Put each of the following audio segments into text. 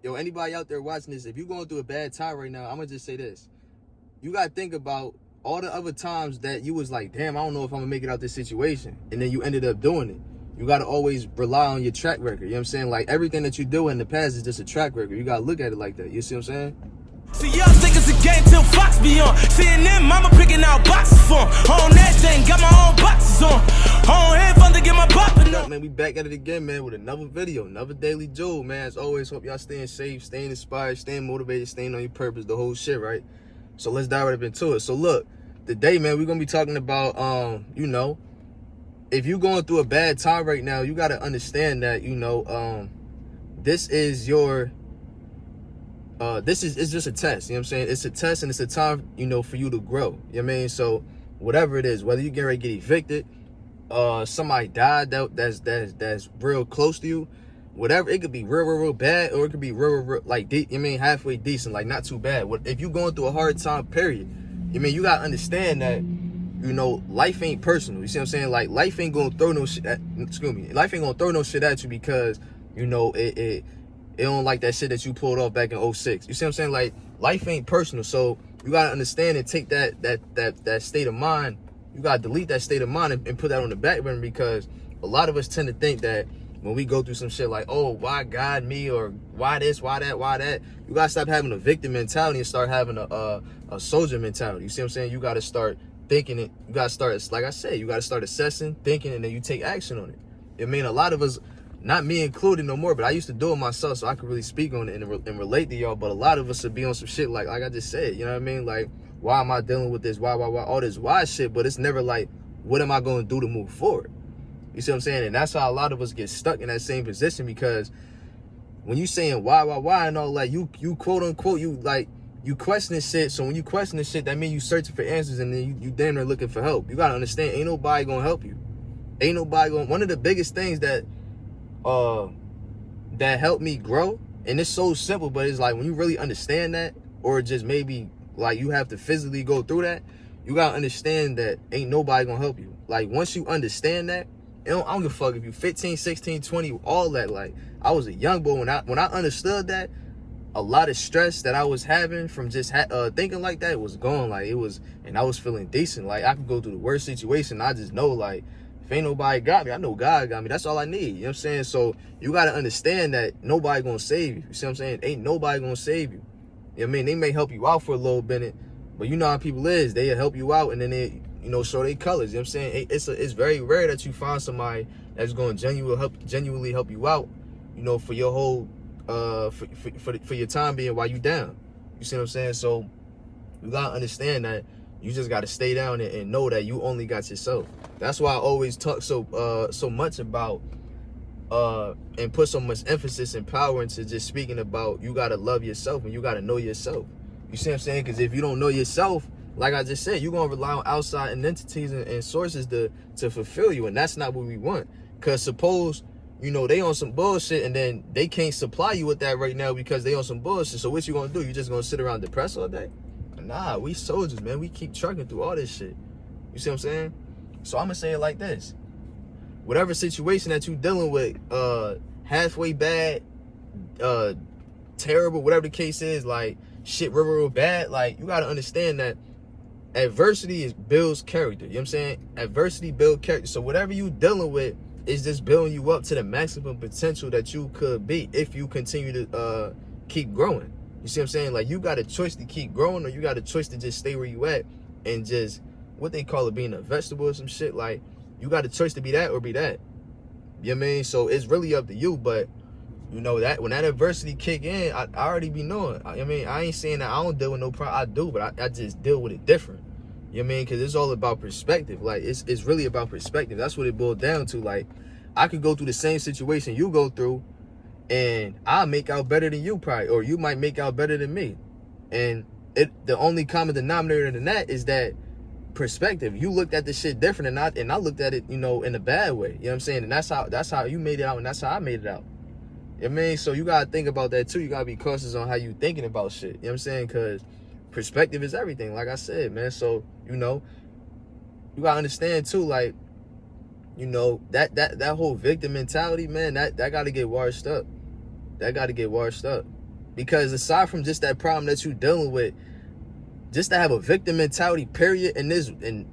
yo, anybody out there watching this, if you're going through a bad time right now, I'm going to just say this. You got to think about all the other times that you was like, damn, I don't know if I'm going to make it out this situation. And then you ended up doing it. You got to always rely on your track record. You know what I'm saying? Like, everything that you do in the past is just a track record. You got to look at it like that. You see what I'm saying? See, y'all think it's a game till Fox be on. Seeing them, mama picking out boxes for 'em. On that thing, got my own boxes on. On headphones to get my poppin' up. Man, we back at it again, man, with another video, another daily jewel, man. As always, hope y'all staying safe, staying inspired, staying motivated, staying on your purpose, the whole shit, right? So let's dive right up into it. So look, today, man, we're gonna be talking about, you know, if you're going through a bad time right now, you gotta understand that, you know, this is your, it's just a test, you know what I'm saying? It's a test and it's a time, you know, for you to grow, you know what I mean? So whatever it is, whether you get ready to get evicted, somebody died that's real close to you, whatever, it could be real bad, or it could be real like deep, you mean halfway decent, like not too bad. If you're going through a hard time period, you mean you gotta understand that, you know, life ain't personal. You see what I'm saying? Like, life ain't gonna throw no shit at, life ain't gonna throw no shit at you because, you know, it don't like that shit that you pulled off back in 06. You see what I'm saying? Like, life ain't personal. So you gotta understand and take that state of mind. You gotta delete that state of mind and put that on the back burner, because a lot of us tend to think that when we go through some shit like, oh, why God, me, or why this, why that, you gotta stop having a victim mentality and start having a soldier mentality. You see what I'm saying? You gotta start thinking it. You gotta start, like I said, you gotta start assessing, thinking, and then you take action on it. I mean, a lot of us, not me included no more, but I used to do it myself, so I could really speak on it and relate to y'all. But a lot of us would be on some shit like I just said, you know what I mean? Like, why am I dealing with this? Why, all this why shit? But it's never like, what am I going to do to move forward? You see what I'm saying? And that's how a lot of us get stuck in that same position, because when you saying why, and all, like, you quote unquote, you like, you questioning shit. So when you question this shit, that means you searching for answers, and then you damn near looking for help. You gotta understand, ain't nobody gonna help you. Ain't nobody gonna. One of the biggest things that helped me grow, and it's so simple, but it's like, when you really understand that, or just maybe like you have to physically go through that, you gotta understand that ain't nobody gonna help you. Like, once you understand that, I don't give a fuck if you 15, 16, 20, all that. Like, I was a young boy when I understood that. A lot of stress that I was having from just thinking like that was gone. Like, it was, and I was feeling decent. Like, I could go through the worst situation. I just know, like, if ain't nobody got me, I know God got me. That's all I need. You know what I'm saying? So you got to understand that nobody gonna save you. You see what I'm saying? Ain't nobody gonna save you. You know what I mean? They may help you out for a little bit, but you know how people is. They'll help you out, and then they, you know, show their colors. You know what I'm saying? It's very rare that you find somebody that's going to genuinely help you out, you know, for your whole for your time being while you down. You see what I'm saying? So you gotta understand that you just gotta stay down and know that you only got yourself. That's why I always talk so much about and put so much emphasis and power into just speaking about, you gotta love yourself and you gotta know yourself. You see what I'm saying? Because if you don't know yourself, like I just said, you're gonna rely on outside entities and sources to fulfill you, and that's not what we want. Because suppose, you know, they on some bullshit, and then they can't supply you with that right now because they on some bullshit. So what you gonna do? You just gonna sit around depressed all day? Nah, we soldiers, man. We keep trucking through all this shit. You see what I'm saying? So I'm gonna say it like this. Whatever situation that you dealing with, halfway bad, terrible, whatever the case is, like, shit real bad, like, you gotta understand that adversity builds character. You know what I'm saying? Adversity builds character. So whatever you dealing with, it's just building you up to the maximum potential that you could be if you continue to keep growing. You see what I'm saying? Like, you got a choice to keep growing, or you got a choice to just stay where you at and just, what they call it, being a vegetable or some shit. Like, you got a choice to be that or be that. You know what I mean? So it's really up to you. But, you know, that when that adversity kick in, I already be knowing. I mean, I ain't saying that I don't deal with no problem. I do, but I just deal with it different. You know what I mean? Because it's all about perspective. Like, it's really about perspective. That's what it boiled down to. Like, I could go through the same situation you go through, and I'll make out better than you probably, or you might make out better than me. And the only common denominator in that is that perspective. You looked at the shit different, and I looked at it, you know, in a bad way. You know what I'm saying? And that's how you made it out, and that's how I made it out. You know what I mean? So you gotta think about that too. You gotta be cautious on how you thinking about shit. You know what I'm saying? Because perspective is everything, like I said, man. So, you know, you gotta understand too, like, you know, that whole victim mentality, man, that gotta get washed up. That gotta get washed up. Because aside from just that problem that you're dealing with, just to have a victim mentality, period, in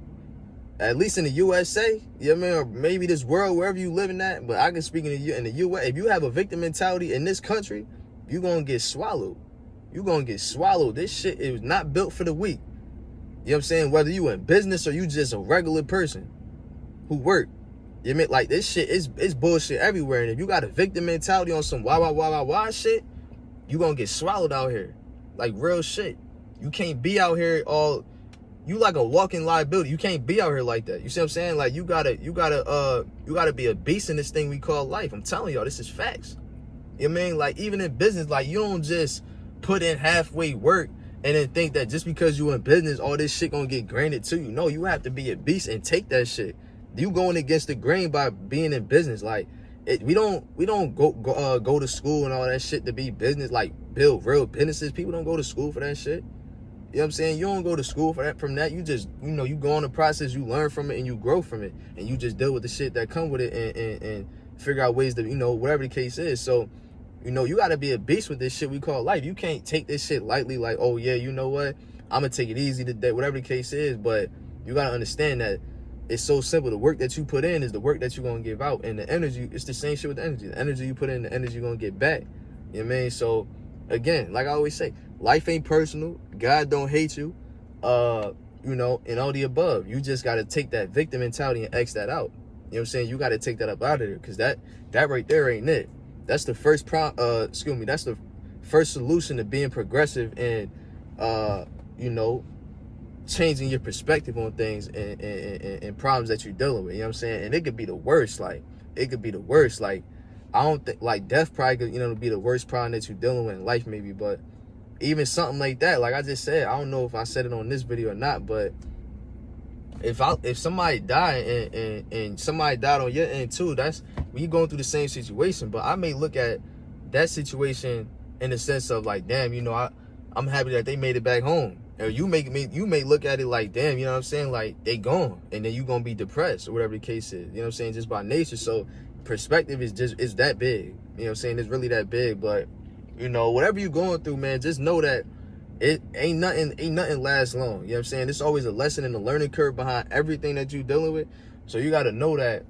at least in the USA, you know what I mean, or maybe this world, wherever you living at, but I can speak in the US, if you have a victim mentality in this country, you're gonna get swallowed. You're gonna get swallowed. This shit is not built for the weak. You know what I'm saying? Whether you in business or you just a regular person who work. You know what I mean? Like, this shit is bullshit everywhere. And if you got a victim mentality on some wah shit, you gonna get swallowed out here. Like, real shit. You can't be out here all, you like a walking liability. You can't be out here like that. You see what I'm saying? Like, you gotta be a beast in this thing we call life. I'm telling y'all, this is facts. You know what I mean? Like, even in business, like, you don't just put in halfway work and then think that just because you in business, all this shit gonna get granted to you. No, you have to be a beast and take that shit. You going against the grain by being in business. Like, we don't go to school and all that shit to be business, like build real businesses. People don't go to school for that shit. You know what I'm saying? You don't go to school for that. From that, you just, you know, you go on the process, you learn from it, and you grow from it, and you just deal with the shit that come with it, and figure out ways to, you know, whatever the case is. So, you know, you got to be a beast with this shit we call life. You can't take this shit lightly, like, oh yeah, you know what, I'm gonna take it easy today, whatever the case is. But you got to understand that it's so simple. The work that you put in is the work that you're gonna give out, and the energy, it's the same shit with the energy. The energy you put in, the energy you're gonna get back. You know what I mean? So again, like I always say, life ain't personal. God don't hate you. You know, and all the above. You just got to take that victim mentality and X that out. You know what I'm saying? You got to take that up out of there, because that right there ain't it. That's the first that's the first solution to being progressive and you know, changing your perspective on things and problems that you're dealing with. You know what I'm saying? And it could be the worst. Like, it could be the worst. Like, I don't think, like, death probably could, you know, be the worst problem that you're dealing with in life, maybe. But even something like that, like I just said, I don't know if I said it on this video or not, but if somebody died and somebody died on your end too, that's when you're going through the same situation. But I may look at that situation in the sense of like, damn, you know, I'm happy that they made it back home. Or you may look at it like, damn, you know what I'm saying, like, they gone, and then you gonna be depressed or whatever the case is. You know what I'm saying? Just by nature. So perspective is that big. You know what I'm saying? It's really that big. But, you know, whatever you're going through, man, just know that it ain't nothing lasts long. You know what I'm saying? There's always a lesson and a learning curve behind everything that you're dealing with. So you gotta know that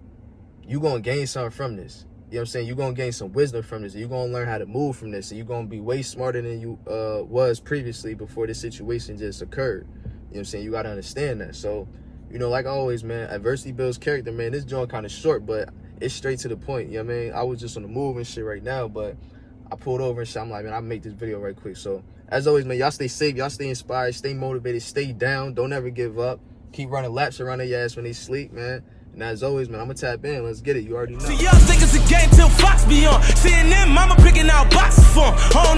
you're gonna gain something from this. You know what I'm saying? You're gonna gain some wisdom from this. You're gonna learn how to move from this. And you're gonna be way smarter than you was previously before this situation just occurred. You know what I'm saying? You gotta understand that. So, you know, like always, man, adversity builds character, man. This joint kind of short, but it's straight to the point. You know what I mean? I was just on the move and shit right now, but I pulled over and shit. I'm like, man, I'll make this video right quick. So, as always, man, y'all stay safe. Y'all stay inspired. Stay motivated. Stay down. Don't ever give up. Keep running laps around their ass when they sleep, man. And as always, man, I'm going to tap in. Let's get it. You already know. See, y'all think it's a game till Fox be on. CNN, mama picking out boxes for 'em.